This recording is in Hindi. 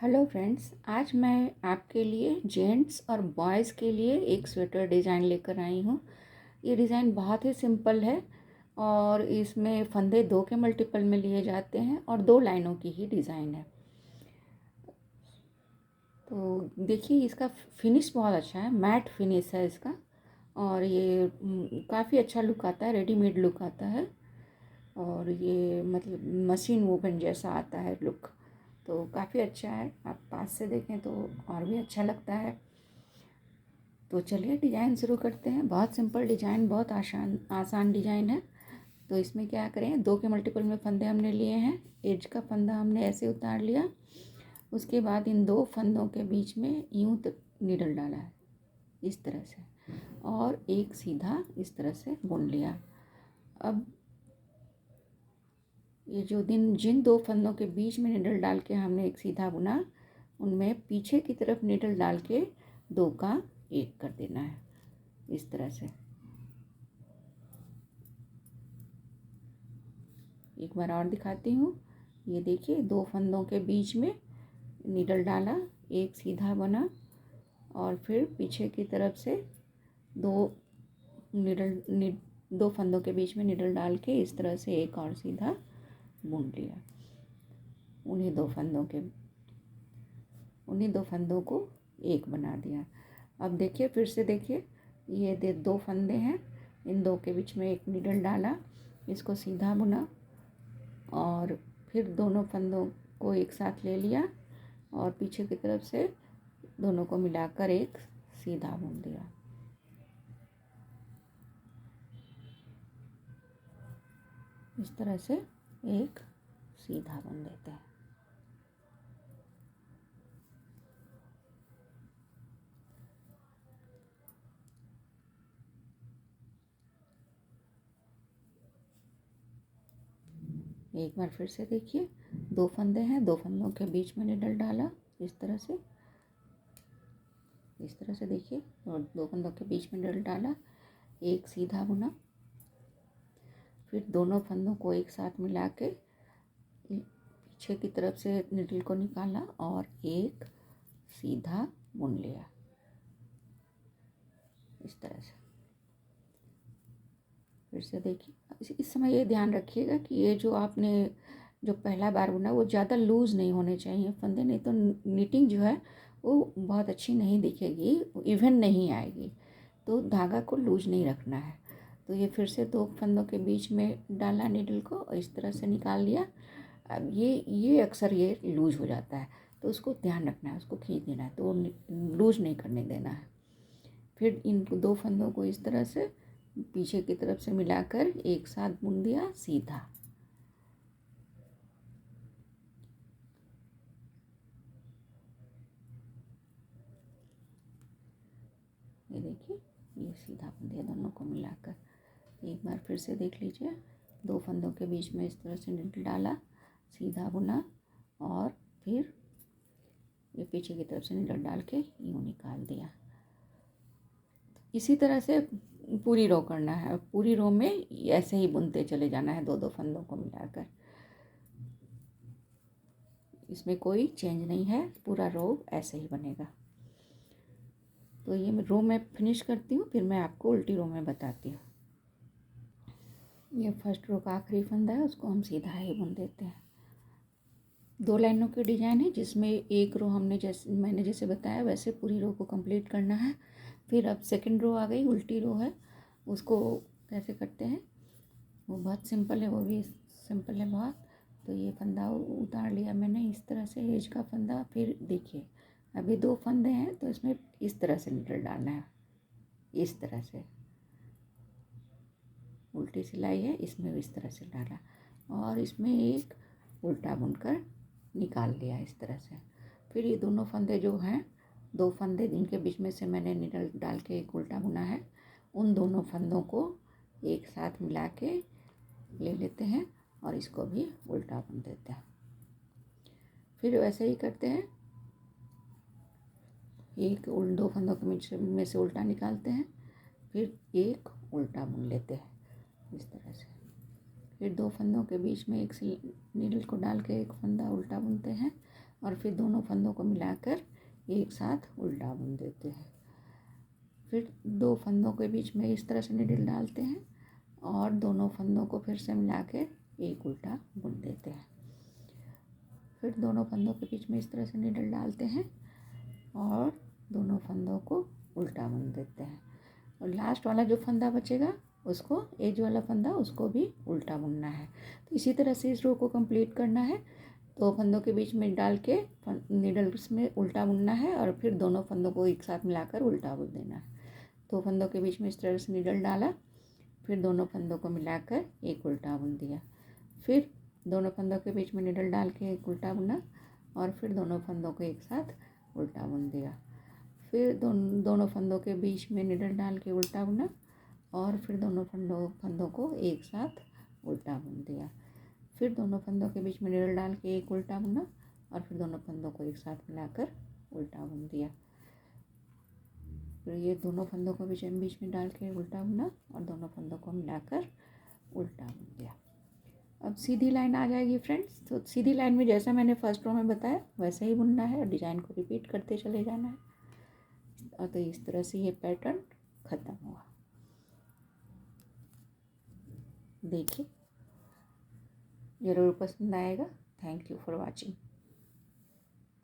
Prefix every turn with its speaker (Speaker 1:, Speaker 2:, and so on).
Speaker 1: हेलो फ्रेंड्स, आज मैं आपके लिए जेंट्स और बॉयज़ के लिए एक स्वेटर डिज़ाइन लेकर आई हूँ। ये डिज़ाइन बहुत ही सिंपल है और इसमें फंदे 2 के मल्टीपल में लिए जाते हैं और 2 लाइनों की ही डिज़ाइन है। तो देखिए, इसका फिनिश बहुत अच्छा है, मैट फिनिश है इसका। और ये काफ़ी अच्छा लुक आता है, रेडीमेड लुक आता है। और ये मतलब मशीन वूवन जैसा आता है लुक। तो काफ़ी अच्छा है, आप पास से देखें तो और भी अच्छा लगता है। तो चलिए डिज़ाइन शुरू करते हैं। बहुत सिंपल डिज़ाइन, बहुत आसान डिज़ाइन है। तो इसमें क्या करें, 2 के मल्टीपल में फंदे हमने लिए हैं। एज का फंदा हमने ऐसे उतार लिया। उसके बाद इन 2 फंदों के बीच में यूँ नीडल डाला है इस तरह से, और एक सीधा इस तरह से बुन लिया। अब ये जिन 2 फंदों के बीच में नीडल डाल के हमने एक सीधा बुना, उनमें पीछे की तरफ नीडल डाल के 2 का 1 कर देना है इस तरह से। एक बार और दिखाती हूँ। ये देखिए, 2 फंदों के बीच में नीडल डाला, एक सीधा बना और फिर पीछे की तरफ से 2 2 फंदों के बीच में नीडल डाल के इस तरह से एक और सीधा बुन लिया। उन्हीं दो फंदों को एक बना दिया। अब देखिए, फिर से देखिए, ये 2 फंदे हैं, इन 2 के बीच में एक नीडल डाला, इसको सीधा बुना और फिर दोनों फंदों को एक साथ ले लिया और पीछे की तरफ से दोनों को मिलाकर एक सीधा बुन दिया। इस तरह से एक सीधा बुन देते हैं। एक बार फिर से देखिए, 2 फंदे हैं, 2 फंदों के बीच में निडल डाला इस तरह से देखिए, और 2 फंदों के बीच में निडल डाला, एक सीधा बुना, फिर दोनों फंदों को एक साथ मिला के पीछे की तरफ से निडल को निकाला और एक सीधा बुन लिया इस तरह से। फिर से देखिए, इस समय ये ध्यान रखिएगा कि ये जो आपने जो पहला बार बुना वो ज़्यादा लूज़ नहीं होने चाहिए फंदे, नहीं तो निटिंग जो है वो बहुत अच्छी नहीं दिखेगी, इवन नहीं आएगी। तो धागा को लूज नहीं रखना है। तो ये फिर से 2 फंदों के बीच में डाला नीडल को और इस तरह से निकाल लिया। अब ये अक्सर ये लूज हो जाता है, तो उसको ध्यान रखना है, उसको खींच देना है, तो लूज नहीं करने देना है। फिर इन 2 फंदों को इस तरह से पीछे की तरफ से मिलाकर एक साथ बुन दिया सीधा। ये देखिए, ये सीधा बुन दिया दोनों को मिलाकर। एक बार फिर से देख लीजिए, 2 फंदों के बीच में इस तरह से निडल डाला, सीधा बुना और फिर ये पीछे की तरफ से निडल डाल के यूँ निकाल दिया। इसी तरह से पूरी रो करना है। पूरी रो में ऐसे ही बुनते चले जाना है, 2 फंदों को मिलाकर। इसमें कोई चेंज नहीं है, पूरा रो ऐसे ही बनेगा। तो ये रो मैं फिनिश करती हूँ, फिर मैं आपको उल्टी रो में बताती हूँ। ये फर्स्ट रो का आखिरी फंदा है, उसको हम सीधा ही बुन देते हैं। 2 लाइनों के डिजाइन है, जिसमें एक रो मैंने जैसे बताया वैसे पूरी रो को कंप्लीट करना है। फिर अब सेकंड रो आ गई, उल्टी रो है, उसको कैसे करते हैं वो बहुत सिंपल है, वो भी सिंपल है बहुत। तो ये फंदा उतार लिया मैंने इस तरह से, एज का फंदा। फिर देखिए, अभी 2 फंदे हैं तो इसमें इस तरह से निडल डालना है, इस तरह से। उल्टी सिलाई है, इसमें इस तरह से डाला और इसमें एक उल्टा बुनकर निकाल लिया इस तरह से। फिर ये दोनों फंदे जो हैं, 2 फंदे जिनके बीच में से मैंने निडल डाल के एक उल्टा बुना है, उन दोनों फंदों को एक साथ मिला के ले लेते हैं और इसको भी उल्टा बुन देते हैं। फिर वैसे ही करते हैं, एक 2 फंदों के में से उल्टा निकालते हैं, फिर एक उल्टा बुन लेते हैं इस तरह से। फिर 2 फंदों के बीच में एक नीडल को डाल के एक फंदा उल्टा बुनते हैं और फिर दोनों फंदों को मिलाकर एक साथ उल्टा बुन देते हैं। फिर 2 फंदों के बीच में इस तरह से नीडल डालते हैं और दोनों फंदों को फिर से मिलाकर एक उल्टा बुन देते हैं। फिर दोनों फंदों के बीच में इस तरह से नीडल डालते हैं और दोनों फंदों को उल्टा बुन देते हैं। और लास्ट वाला जो फंदा बचेगा उसको, एज वाला फंदा, उसको भी उल्टा बुनना है। तो इसी तरह से इस रो को कंप्लीट करना है। 2 फंदों के बीच में डाल के नीडल्स में उल्टा बुनना है और फिर दोनों फंदों को एक साथ मिलाकर उल्टा बुन देना है। 2 फंदों के बीच में इस तरह से नीडल डाला, फिर दोनों फंदों को मिलाकर एक उल्टा बुन दिया। फिर दोनों फंदों के बीच में नीडल डाल के एक उल्टा बुना और फिर दोनों फंदों को एक साथ उल्टा बुन दिया। फिर दोनों फंदों के बीच में नीडल डाल के उल्टा बुना और फिर दोनों फंदों को एक साथ उल्टा बुन दिया। फिर दोनों फंदों के बीच में नीडल डाल के एक उल्टा बुना और फिर दोनों फंदों को एक साथ मिलाकर उल्टा बुन दिया। फिर ये दोनों फंदों को बीच में डाल के उल्टा बुना और दोनों फंदों को मिलाकर उल्टा बुन दिया। अब सीधी लाइन आ जाएगी फ्रेंड्स। तो सीधी लाइन में जैसा मैंने फर्स्ट रो में बताया वैसे ही बुनना है और डिज़ाइन को रिपीट करते चले जाना है। और तो इस तरह से ये पैटर्न ख़त्म हुआ। देखिए, ज़रूर पसंद आएगा। Thank you for watching.